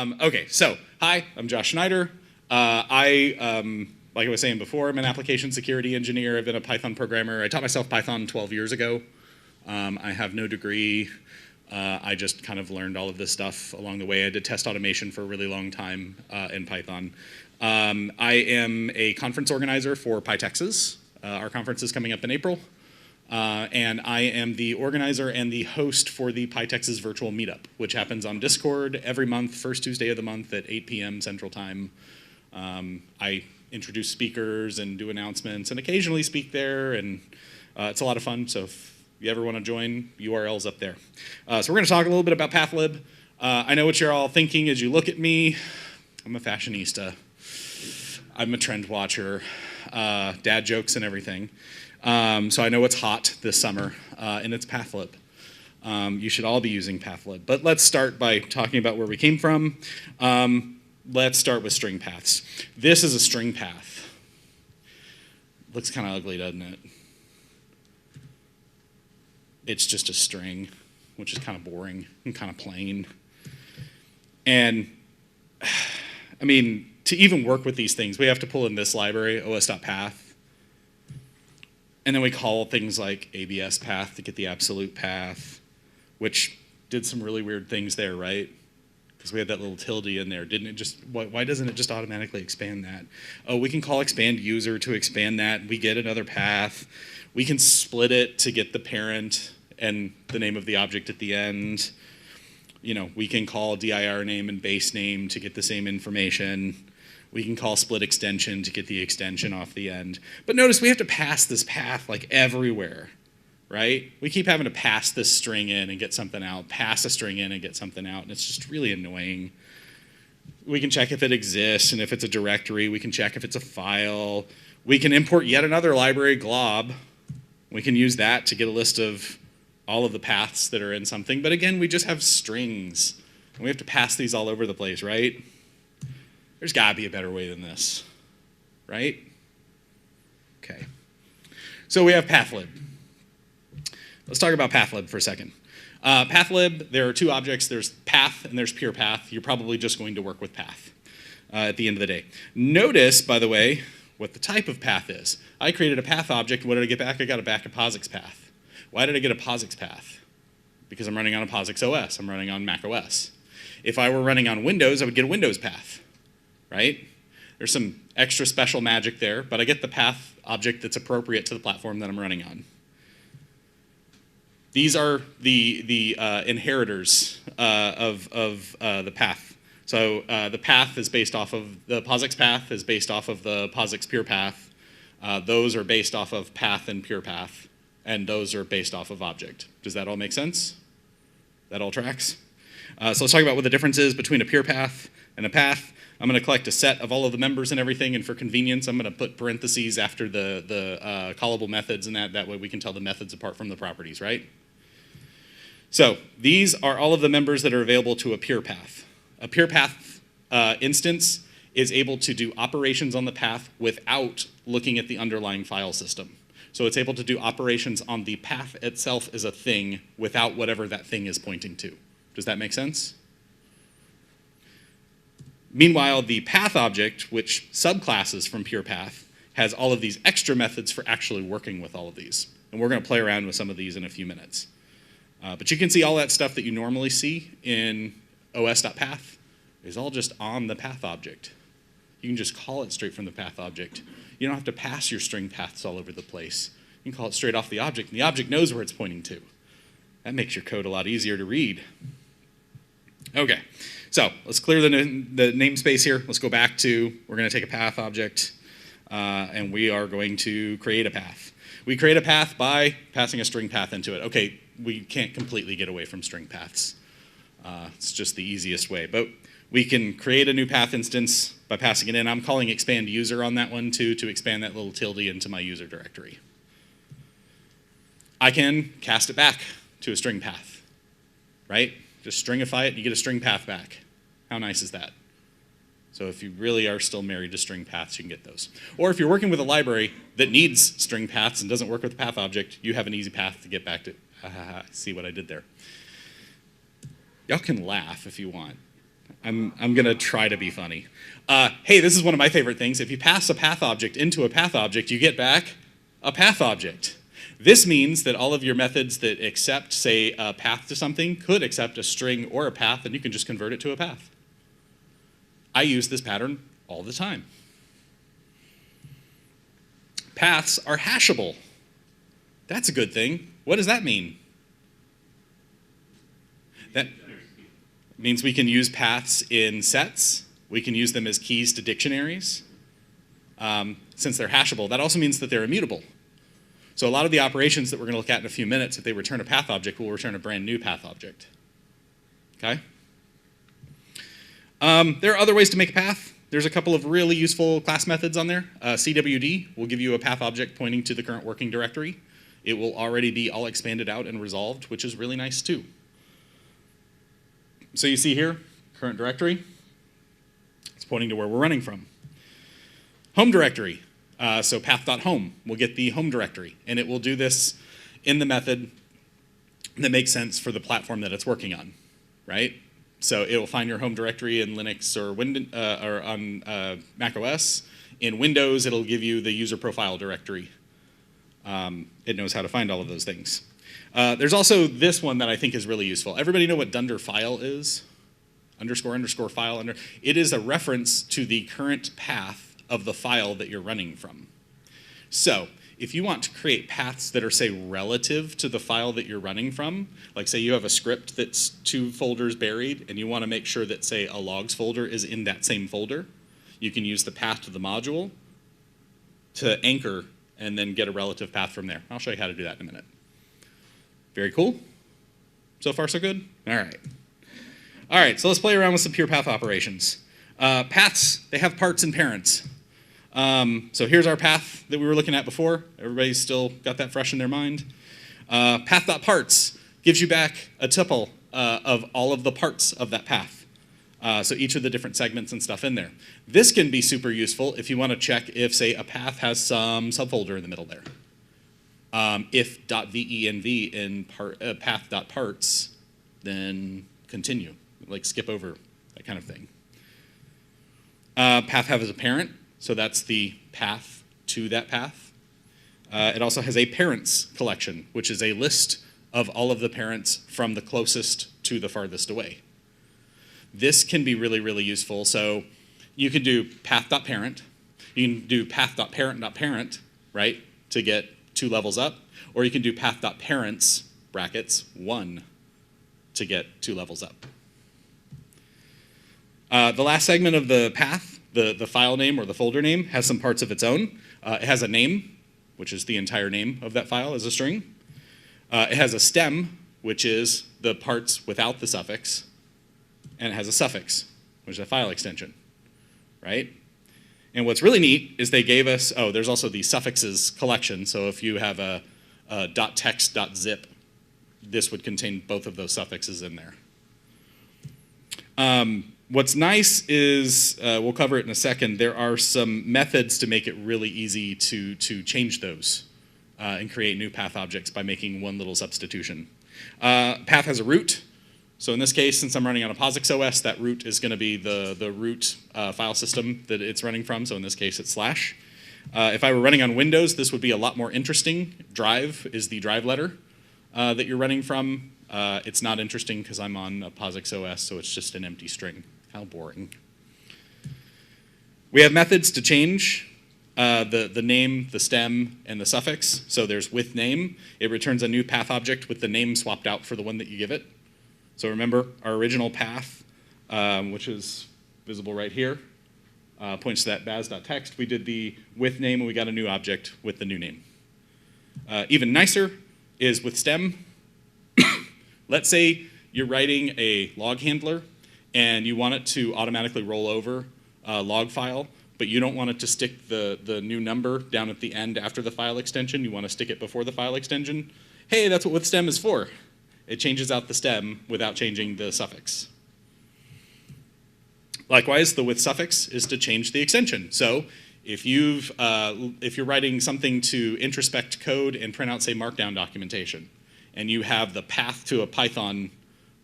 Okay, so hi, I'm Josh Schneider. Like I was saying before, I'm an application security engineer. I've been a Python programmer. I taught myself Python 12 years ago. I have no degree. I just kind of learned all of this stuff along the way. I did test automation for a really long time in Python. I am a conference organizer for PyTexas. Our conference is coming up in April. And I am the organizer and the host for the PyTexas virtual meetup, which happens on Discord every month, first Tuesday of the month at 8 p.m. Central Time. I introduce speakers and do announcements and occasionally speak there, and it's a lot of fun. So if you ever want to join, URL's up there. So we're going to talk a little bit about Pathlib. I know what you're all thinking as you look at me. I'm a fashionista. I'm a trend watcher, dad jokes and everything. So I know what's hot this summer, and it's Pathlib. You should all be using Pathlib. But let's start by talking about where we came from. Let's start with string paths. This is a string path. Looks kind of ugly, doesn't it? It's just a string, which is kind of boring and kind of plain. And, I mean, to even work with these things, we have to pull in this library, os.path. And then we call things like abs.path to get the absolute path, which did some really weird things there, right? Because we had that little tilde in there. Didn't it just, why doesn't it just automatically expand that? Oh, we can call expand user to expand that. We get another path. We can split it to get the parent and the name of the object at the end. You know, we can call dir name and base name to get the same information. We can call split extension to get the extension off the end. But notice we have to pass this path like everywhere, right? We keep having to pass this string in and get something out, pass a string in and get something out, and it's just really annoying. We can check if it exists, and if it's a directory, we can check if it's a file. We can import yet another library, glob. We can use that to get a list of all of the paths that are in something. But again, we just have strings, and we have to pass these all over the place, right? There's got to be a better way than this, right? Okay. So we have Pathlib. Let's talk about Pathlib for a second. Pathlib, there are two objects. There's path and there's pure path. You're probably just going to work with path at the end of the day. Notice, by the way, what the type of path is. I created a path object. What did I get back? I got back a POSIX path. Why did I get a POSIX path? Because I'm running on a POSIX OS. I'm running on Mac OS. If I were running on Windows, I would get a Windows path, right? There's some extra special magic there, but I get the path object that's appropriate to the platform that I'm running on. These are the inheritors of the path. So the path is based off of, the POSIX path is based off of the POSIX pure path. Those are based off of path and pure path, and those are based off of object. Does that all make sense? That all tracks? So let's talk about what the difference is between a pure path and a path. I'm going to collect a set of all of the members and everything, and for convenience, I'm going to put parentheses after the callable methods, and that way we can tell the methods apart from the properties, right? So these are all of the members that are available to a pure path. A pure path instance is able to do operations on the path without looking at the underlying file system. So it's able to do operations on the path itself as a thing without whatever that thing is pointing to. Does that make sense? Meanwhile, the path object, which subclasses from pure path, has all of these extra methods for actually working with all of these. And we're going to play around with some of these in a few minutes. But you can see all that stuff that you normally see in os.path is all just on the path object. You can just call it straight from the path object. You don't have to pass your string paths all over the place. You can call it straight off the object, and the object knows where it's pointing to. That makes your code a lot easier to read. Okay, so let's clear the namespace here. Let's go back to, we're going to take a path object, and we are going to create a path. We create a path by passing a string path into it. Okay, we can't completely get away from string paths. It's just the easiest way. But we can create a new path instance by passing it in. I'm calling expand user on that one too to expand that little tilde into my user directory. I can cast it back to a string path, right? Just stringify it, you get a string path back. How nice is that? So if you really are still married to string paths, you can get those. Or if you're working with a library that needs string paths and doesn't work with the path object, you have an easy path to get back to. See what I did there. Y'all can laugh if you want. I'm going to try to be funny. Hey, this is one of my favorite things. If you pass a path object into a path object, you get back a path object. This means that all of your methods that accept, say, a path to something could accept a string or a path, and you can just convert it to a path. I use this pattern all the time. Paths are hashable. That's a good thing. What does that mean? That means we can use paths in sets. We can use them as keys to dictionaries. Since they're hashable, that also means that they're immutable. So a lot of the operations that we're going to look at in a few minutes, if they return a path object, will return a brand new path object. Okay? There are other ways to make a path. There's a couple of really useful class methods on there. CWD will give you a path object pointing to the current working directory. It will already be all expanded out and resolved, which is really nice too. So you see here, current directory. It's pointing to where we're running from. Home directory. So path.home will get the home directory, and it will do this in the method that makes sense for the platform that it's working on, right? So it will find your home directory in Linux or on Mac OS. In Windows, it'll give you the user profile directory. It knows how to find all of those things. There's also this one that I think is really useful. Everybody know what dunder file is? __ file. It is a reference to the current path of the file that you're running from. So if you want to create paths that are, say, relative to the file that you're running from, like say you have a script that's 2 folders buried and you want to make sure that, say, a logs folder is in that same folder, you can use the path to the module to anchor and then get a relative path from there. I'll show you how to do that in a minute. Very cool. So far, so good? All right. All right, so let's play around with some pure path operations. Paths, they have parts and parents. So here's our path that we were looking at before. Everybody's still got that fresh in their mind. Path.parts gives you back a tuple of all of the parts of that path. So each of the different segments and stuff in there. This can be super useful if you want to check if, say, a path has some subfolder in the middle there. If .venv in path.parts, then continue, like skip over, that kind of thing. Path has a parent, so that's the path to that path. It also has a parents collection, which is a list of all of the parents from the closest to the farthest away. This can be really, really useful. So you can do path.parent. You can do path.parent.parent, right, to get 2 levels up. Or you can do path.parents, brackets, 1, to get 2 levels up. The last segment of the path, the file name or the folder name, has some parts of its own. It has a name, which is the entire name of that file as a string. It has a stem, which is the parts without the suffix. And it has a suffix, which is a file extension, right? And what's really neat is they gave us, there's also the suffixes collection. So if you have a .text.zip, this would contain both of those suffixes in there. What's nice is, we'll cover it in a second, there are some methods to make it really easy to change those and create new path objects by making one little substitution. Path has a root. So in this case, since I'm running on a POSIX OS, that root is going to be the root file system that it's running from. So in this case, it's /. If I were running on Windows, this would be a lot more interesting. Drive is the drive letter that you're running from. It's not interesting because I'm on a POSIX OS, so it's just an empty string. How boring. We have methods to change the name, the stem, and the suffix. So there's with name. It returns a new path object with the name swapped out for the one that you give it. So remember, our original path, which is visible right here, points to that baz.txt. We did the with name, and we got a new object with the new name. Even nicer is with stem. Let's say you're writing a log handler, and you want it to automatically roll over a log file, but you don't want it to stick the new number down at the end after the file extension. You want to stick it before the file extension. Hey, that's what with stem is for. It changes out the stem without changing the suffix. Likewise, the with suffix is to change the extension. So if you're writing something to introspect code and print out, say, Markdown documentation, and you have the path to a Python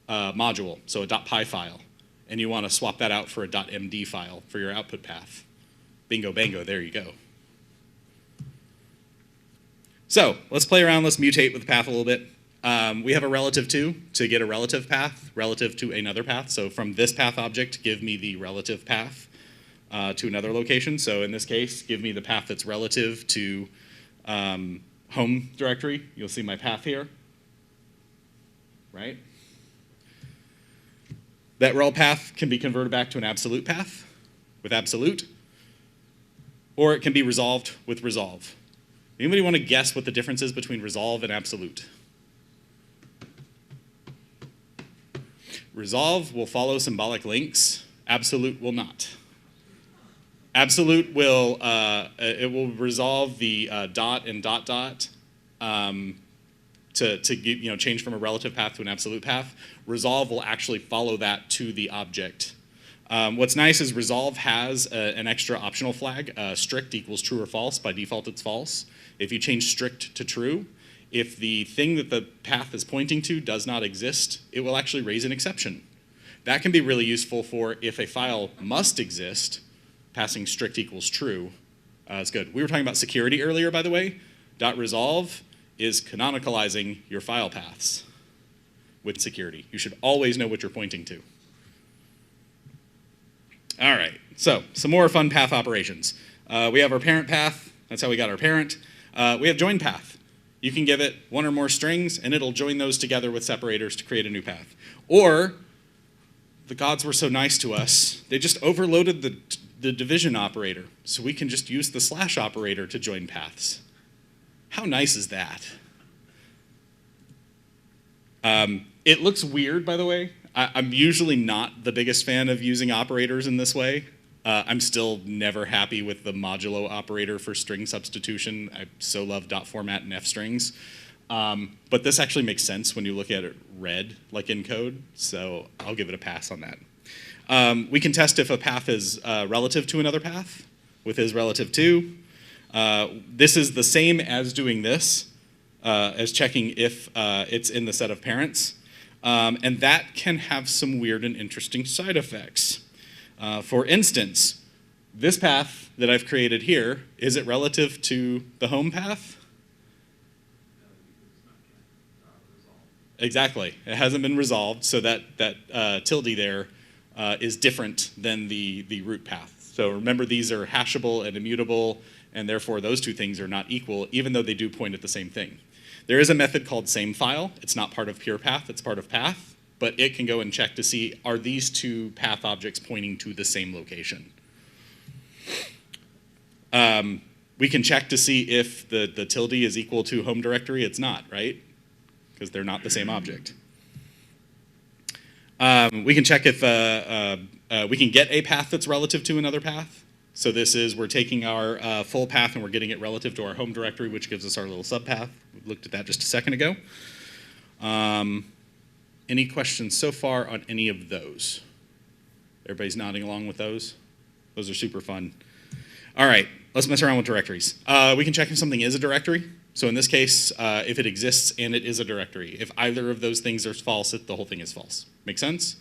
module, so a .py file, and you want to swap that out for a .md file for your output path. Bingo, bango, there you go. So let's play around, let's mutate with the path a little bit. We have a relative to get a relative path relative to another path. So from this path object, give me the relative path to another location. So in this case, give me the path that's relative to home directory. You'll see my path here, right? That rel path can be converted back to an absolute path with absolute, or it can be resolved with resolve. Anybody want to guess what the difference is between resolve and absolute? Resolve will follow symbolic links. Absolute will not. Absolute will it will resolve the dot and dot dot to give, change from a relative path to an absolute path. Resolve will actually follow that to the object. What's nice is resolve has an extra optional flag. Strict equals true or false. By default, it's false. If you change strict to true, if the thing that the path is pointing to does not exist, it will actually raise an exception. That can be really useful for if a file must exist, passing strict equals true is good. We were talking about security earlier, by the way. .resolve is canonicalizing your file paths with security. You should always know what you're pointing to. All right, so some more fun path operations. We have our parent path. That's how we got our parent. We have join path. You can give it one or more strings, and it'll join those together with separators to create a new path. Or, the gods were so nice to us, they just overloaded the division operator, so we can just use the slash operator to join paths. How nice is that? It looks weird, by the way. I'm usually not the biggest fan of using operators in this way. I'm still never happy with the modulo operator for string substitution. I so love .format and f-strings. But this actually makes sense when you look at it read, like in code, so I'll give it a pass on that. We can test if a path is relative to another path with is relative to. This is the same as doing this, as checking if it's in the set of parents. And that can have some weird and interesting side effects. For instance, this path that I've created here, is it relative to the home path? Exactly. It hasn't been resolved, so that tilde there is different than the root path. So remember, these are hashable and immutable, and therefore those two things are not equal, even though they do point at the same thing. There is a method called samefile. It's not part of pure path, it's part of path, but it can go and check to see, are these two path objects pointing to the same location? We can check to see if the tilde is equal to home directory. It's not, right? Because they're not the same object. We can check if we can get a path that's relative to another path. So this is, we're taking our full path and we're getting it relative to our home directory, which gives us our little subpath. We looked at that just a second ago. Any questions so far on any of those? Everybody's nodding along with those? Those are super fun. All right, let's mess around with directories. We can check if something is a directory. So in this case, if it exists and it is a directory. If either of those things are false, the whole thing is false. Make sense?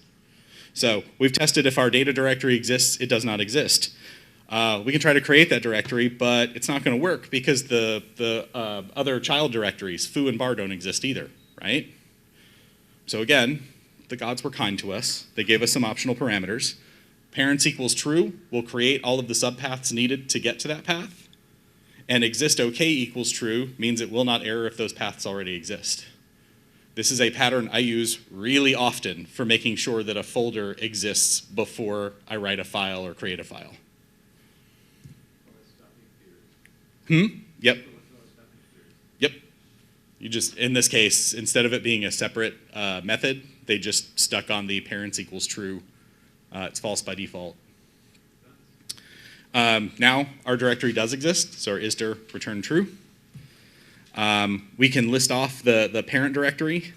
So we've tested if our data directory exists, it does not exist. We can try to create that directory, but it's not going to work because the other child directories, foo and bar, don't exist either, right? So again, the gods were kind to us. They gave us some optional parameters. Parents equals true. We'll create all of the subpaths needed to get to that path. And exist OK equals true means it will not error if those paths already exist. This is a pattern I use really often for making sure that a folder exists before I write a file or create a file. Yep. Yep. You just, in this case, instead of it being a separate method, they just stuck on the parents equals true. It's false by default. Now our directory does exist, so our isdir return true. We can list off the parent directory.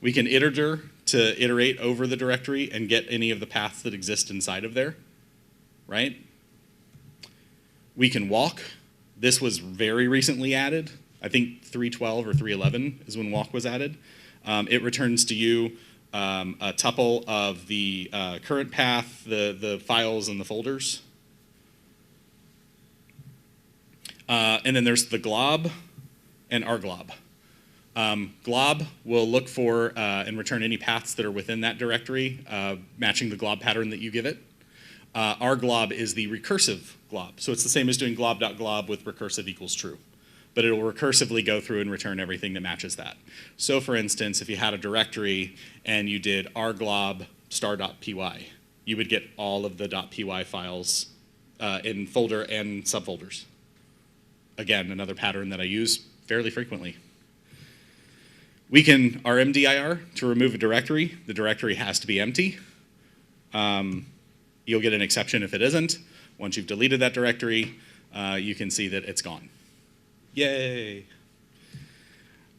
We can iterdir to iterate over the directory and get any of the paths that exist inside of there, right? We can walk. This was very recently added. I think 3.12 or 3.11 is when walk was added. It returns to you a tuple of the current path, the files, and the folders. And then there's the glob and rglob. Glob will look for and return any paths that are within that directory, matching the glob pattern that you give it. Rglob is the recursive glob. So it's the same as doing glob.glob with recursive equals true. But it will recursively go through and return everything that matches that. So for instance, if you had a directory and you did rglob star.py, you would get all of the .py files in folder and subfolders. Again, another pattern that I use fairly frequently. We can rmdir to remove a directory. The directory has to be empty. You'll get an exception if it isn't. Once you've deleted that directory, you can see that it's gone. Yay.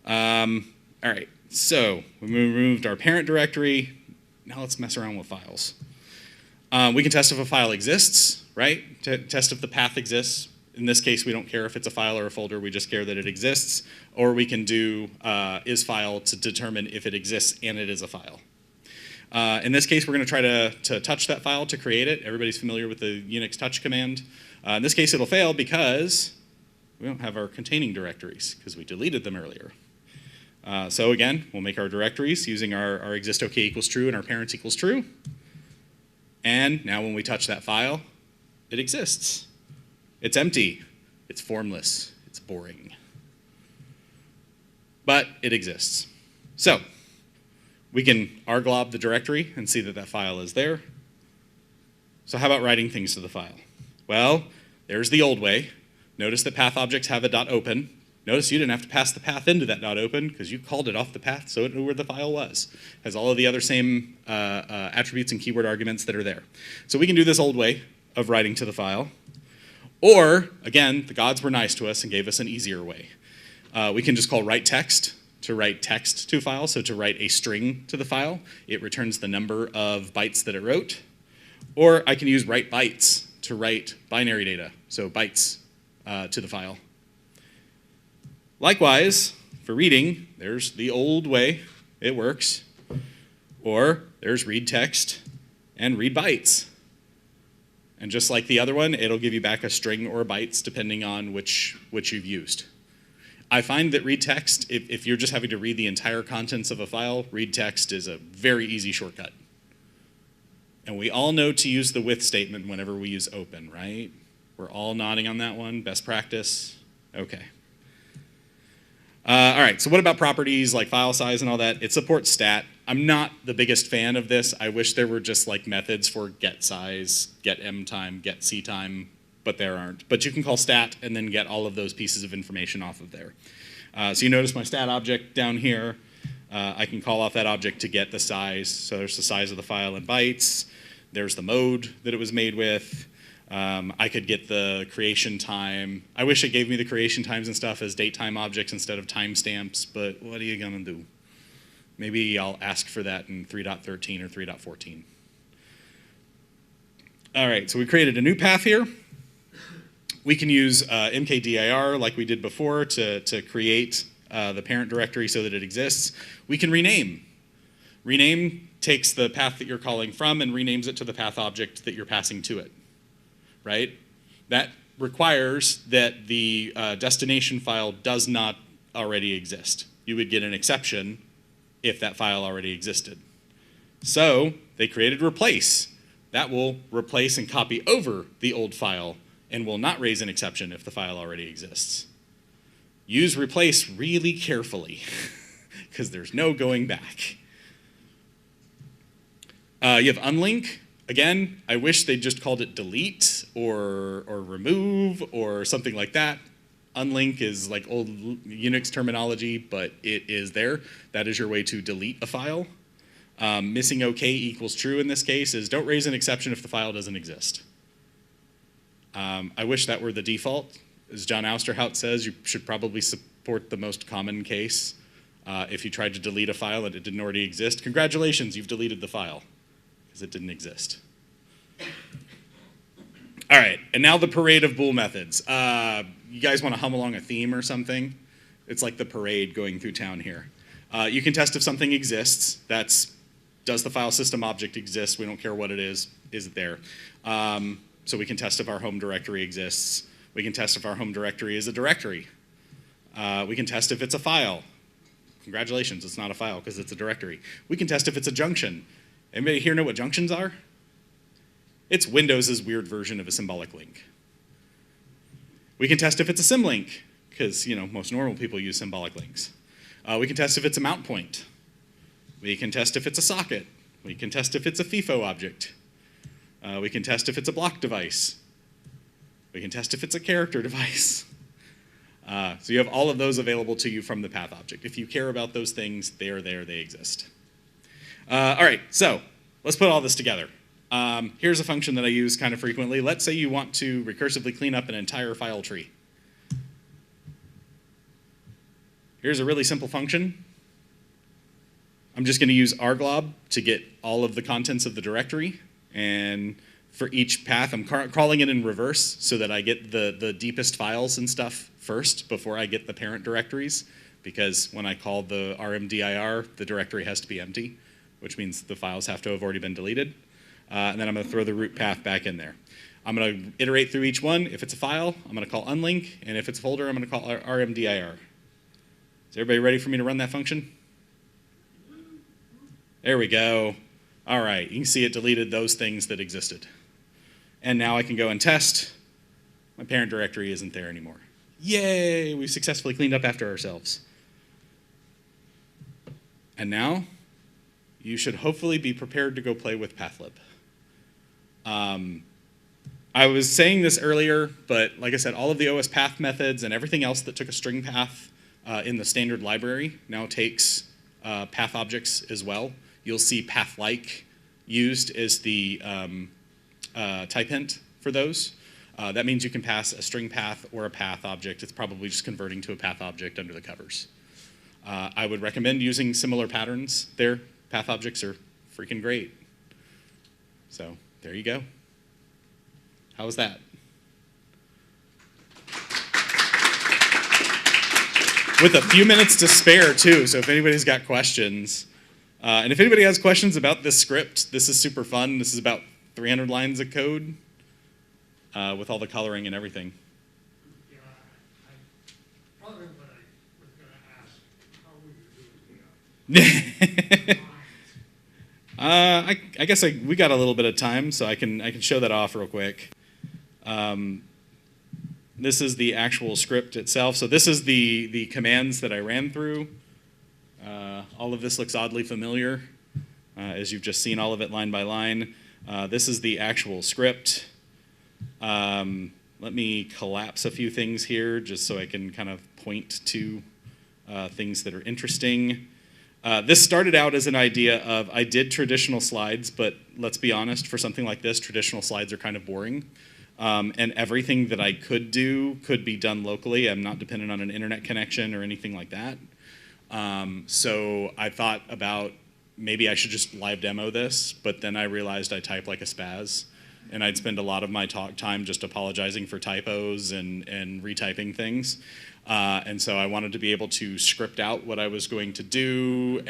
All right, so we removed our parent directory. Now let's mess around with files. We can test if a file exists, right? Test if the path exists. In this case, we don't care if it's a file or a folder. We just care that it exists. Or we can do isFile to determine if it exists and it is a file. In this case, we're going to try to touch that file to create it. Everybody's familiar with the Unix touch command. In this case, it'll fail because we don't have our containing directories because we deleted them earlier. So again, we'll make our directories using our exist OK equals true and our parents equals true. And now when we touch that file, it exists. It's empty. It's formless. It's boring. But it exists. So we can rglob the directory and see that that file is there. So how about writing things to the file? Well, there's the old way. Notice that path objects have a .open. Notice you didn't have to pass the path into that .open because you called it off the path so it knew where the file was. It has all of the other same attributes and keyword arguments that are there. So we can do this old way of writing to the file. Or, again, the gods were nice to us and gave us an easier way. We can just call write text to write text to a file, so to write a string to the file. It returns the number of bytes that it wrote. Or I can use write bytes to write binary data, so bytes to the file. Likewise, for reading, there's the old way. It works. Or there's read text and read bytes. And just like the other one, it'll give you back a string or bytes depending on which you've used. I find that read text, if you're just having to read the entire contents of a file, read text is a very easy shortcut. And we all know to use the with statement whenever we use open, right? We're all nodding on that one. Best practice. Okay. All right, so what about properties like file size and all that? It supports stat. I'm not the biggest fan of this. I wish there were just like methods for get size, get m time, get c time, but there aren't. But you can call stat and then get all of those pieces of information off of there. So you notice my stat object down here. I can call off that object to get the size. So there's the size of the file in bytes. There's the mode that it was made with. I could get the creation time. I wish it gave me the creation times and stuff as date time objects instead of timestamps, but what are you gonna do? Maybe I'll ask for that in 3.13 or 3.14. All right, so we created a new path here. We can use mkdir like we did before to create the parent directory so that it exists. We can rename. Rename takes the path that you're calling from and renames it to the path object that you're passing to it. Right? That requires that the destination file does not already exist. You would get an exception if that file already existed. So they created replace. That will replace and copy over the old file and will not raise an exception if the file already exists. Use replace really carefully because there's no going back. You have unlink. Again, I wish they just called it delete or remove or something like that. Unlink is like old Unix terminology, but it is there. That is your way to delete a file. Missing OK equals true in this case is don't raise an exception if the file doesn't exist. I wish that were the default. As John Ousterhout says, you should probably support the most common case. If you tried to delete a file and it didn't already exist, congratulations, you've deleted the file. Because it didn't exist. All right, and now the parade of bool methods. You guys want to hum along a theme or something? It's like the parade going through town here. You can test if something exists. That's Does the file system object exist? We don't care what it is it there? So we can test if our home directory exists. We can test if our home directory is a directory. We can test if it's a file. Congratulations, it's not a file because it's a directory. We can test if it's a junction. Anybody here know what junctions are? It's Windows' weird version of a symbolic link. We can test if it's a symlink, because most normal people use symbolic links. We can test if it's a mount point. We can test if it's a socket. We can test if it's a FIFO object. We can test if it's a block device. We can test if it's a character device. So you have all of those available to you from the path object. If you care about those things, they are there, they exist. All right, so let's put all this together. Here's a function that I use kind of frequently. Let's say you want to recursively clean up an entire file tree. Here's a really simple function. I'm just going to use rglob to get all of the contents of the directory. And for each path, I'm crawling it in reverse so that I get the deepest files and stuff first before I get the parent directories. Because when I call the rmdir, the directory has to be empty, which means the files have to have already been deleted. And then I'm going to throw the root path back in there. I'm going to iterate through each one. If it's a file, I'm going to call unlink. And if it's a folder, I'm going to call rmdir. Is everybody ready for me to run that function? There we go. All right, you can see it deleted those things that existed. And now I can go and test. My parent directory isn't there anymore. Yay, we've successfully cleaned up after ourselves. And now, you should hopefully be prepared to go play with Pathlib. I was saying this earlier, but like I said, all of the os.path methods and everything else that took a string path in the standard library now takes path objects as well. You'll see path-like used as the type hint for those. That means you can pass a string path or a path object. It's probably just converting to a path object under the covers. I would recommend using similar patterns there. Path objects are freaking great. So there you go. How was that? With a few minutes to spare, too, so if anybody's got questions. And if anybody has questions about this script, this is super fun. This is about 300 lines of code with all the coloring and everything. Yeah, I probably what I was going to ask, how would you do it? I guess we got a little bit of time, so I can show that off real quick. This is the actual script itself. So this is the commands that I ran through. All of this looks oddly familiar, as you've just seen all of it line by line. This is the actual script. Let me collapse a few things here just so I can kind of point to things that are interesting. This started out as an idea of I did traditional slides, but let's be honest, for something like this, traditional slides are kind of boring. And everything that I could do could be done locally. I'm not dependent on an internet connection or anything like that. So I thought about maybe I should just live demo this, but then I realized I type like a spaz. And I'd spend a lot of my time just apologizing for typos and retyping things. And so I wanted to be able to script out what I was going to do,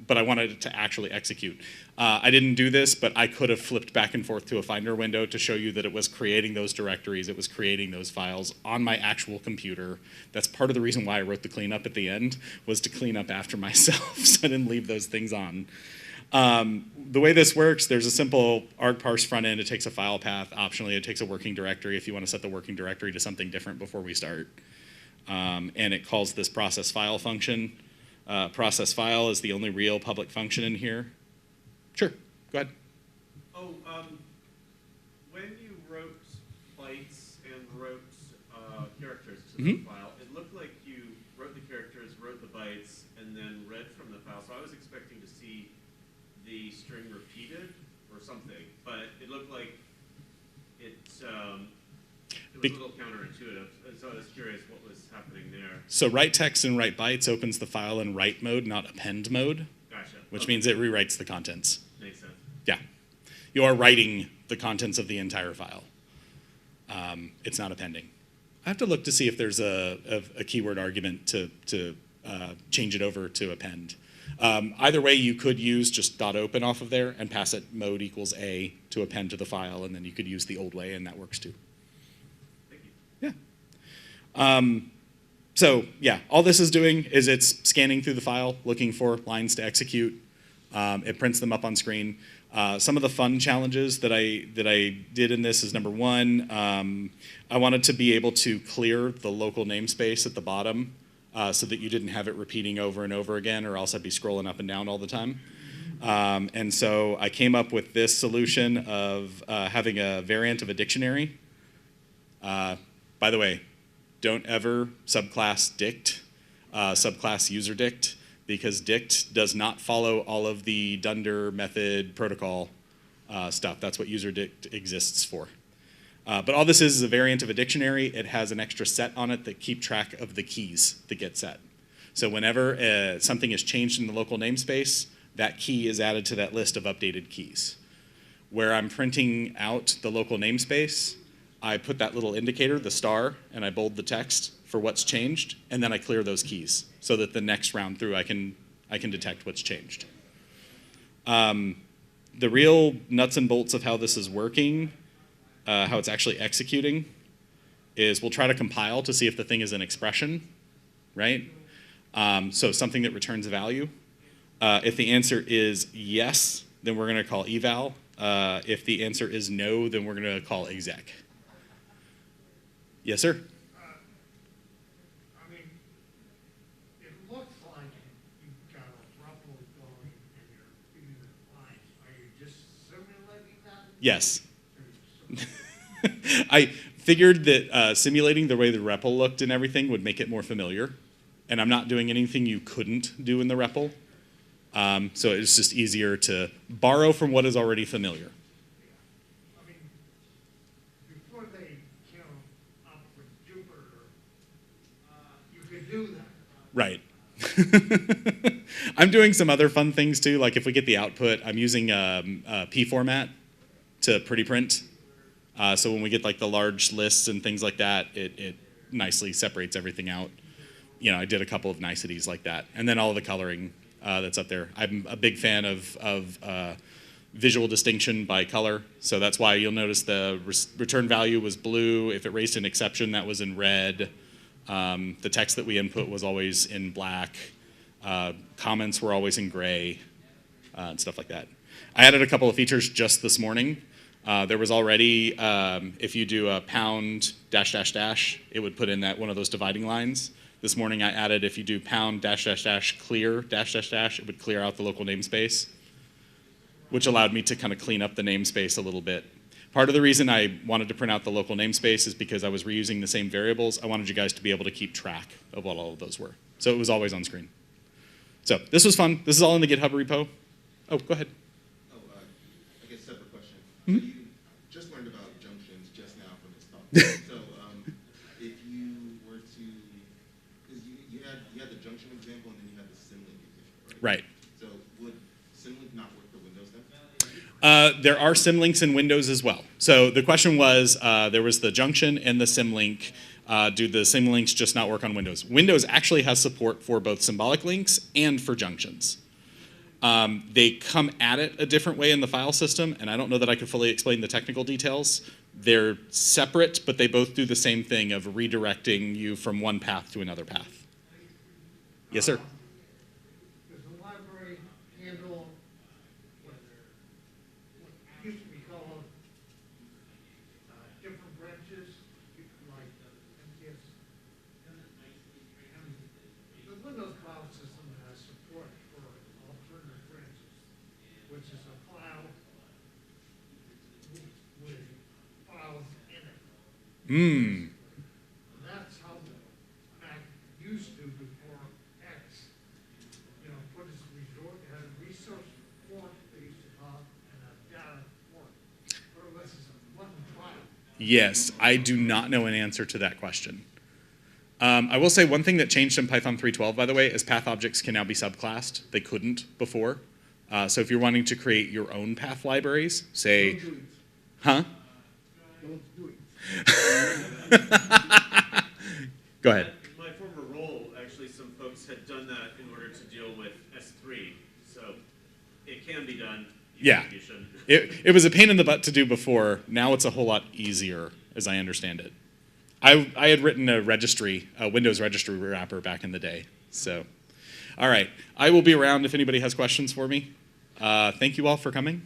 but I wanted it to actually execute. I didn't do this, but I could have flipped back and forth to a Finder window to show you that it was creating those directories, it was creating those files on my actual computer. That's part of the reason why I wrote the cleanup at the end, was to clean up after myself, so I didn't leave those things on. The way this works, there's a simple argparse front end. It takes a file path. Optionally, it takes a working directory if you want to set the working directory to something different before we start. And it calls this process file function. Process file is the only real public function in here. Sure, go ahead. Oh, when you wrote bytes and wrote characters to the file, it looked like you wrote the characters, wrote the bytes, and then read from the file. So I was expecting to see the string repeated or something, but it looked like it was a little counterintuitive. And so I was curious what was happening there. So write text and write bytes opens the file in write mode, not append mode. Gotcha. Which means it rewrites the contents. Makes sense. Yeah. You are writing the contents of the entire file. It's not appending. I have to look to see if there's a keyword argument to change it over to append. Either way, you could use just .open off of there and pass it mode equals A to append to the file, and then you could use the old way, and that works too. Thank you. Yeah. So yeah, all this is doing is it's scanning through the file, looking for lines to execute. It prints them up on screen. Some of the fun challenges that I did in this is number one, I wanted to be able to clear the local namespace at the bottom so that you didn't have it repeating over and over again, or else I'd be scrolling up and down all the time. And so I came up with this solution of having a variant of a dictionary. By the way, don't ever subclass dict, subclass user dict, because dict does not follow all of the dunder method protocol stuff. That's what user dict exists for. But all this is a variant of a dictionary. It has an extra set on it that keep track of the keys that get set. So whenever something is changed in the local namespace, that key is added to that list of updated keys. Where I'm printing out the local namespace, I put that little indicator, the star, and I bold the text for what's changed, and then I clear those keys so that the next round through I can detect what's changed. The real nuts and bolts of how this is working, how it's actually executing, is we'll try to compile to see if the thing is an expression, right? So something that returns a value. If the answer is yes, then we're going to call eval. If the answer is no, then we're going to call exec. Yes, sir? I mean, it looks like you've got a ruffle going and you're feeding the lines. Are you just simulating that? Yes. I figured that simulating the way the REPL looked and everything would make it more familiar. And I'm not doing anything you couldn't do in the REPL. So it's just easier to borrow from what is already familiar. I mean, before they came up with Jupyter, you could do that. Right. I'm doing some other fun things too. Like if we get the output, I'm using P format to pretty print. So when we get like the large lists and things like that, it nicely separates everything out. You know, I did a couple of niceties like that. And then all of the coloring that's up there. I'm a big fan of visual distinction by color. So that's why you'll notice the return value was blue. If it raised an exception, that was in red. The text that we input was always in black. Comments were always in gray, and stuff like that. I added a couple of features just this morning. There was already, if you do a pound dash dash dash, it would put in that one of those dividing lines. This morning I added if you do pound dash dash dash clear dash dash dash, it would clear out the local namespace, which allowed me to kind of clean up the namespace a little bit. Part of the reason I wanted to print out the local namespace is because I was reusing the same variables. I wanted you guys to be able to keep track of what all of those were. So it was always on screen. So this was fun. This is all in the GitHub repo. Oh, go ahead. Oh, I guess separate question. So you just learned about junctions just now from this talk. So if you were to, because you had the junction example and then you had the symlink example, right? Right. So would symlink not work for Windows then? There are symlinks in Windows as well. So the question was, there was the junction and the symlink. Do the symlinks just not work on Windows? Windows actually has support for both symbolic links and for junctions. They come at it a different way in the file system, and I don't know that I could fully explain the technical details. They're separate, but they both do the same thing of redirecting you from one path to another path. Yes, sir? Does the library handle what used to be called different branches, like MTS? And the Windows file system has support for alternative branches, which is a file with files in it. That's how Mac used to before X. You know, put its resort, it had a resource form they used to call it, and a data form. But this is one file. Yes, I do not know an answer to that question. I will say one thing that changed in Python 3.12, by the way, is path objects can now be subclassed. They couldn't before. So if you're wanting to create your own path libraries, say, Don't do it. huh? Don't do it. Go ahead. In my former role, actually, some folks had done that in order to deal with S3. it can be done. Yeah. You shouldn't. It was a pain in the butt to do before. Now it's a whole lot easier, as I understand it. I had written a registry, a Windows registry wrapper back in the day. So, all right. I will be around if anybody has questions for me. Thank you all for coming.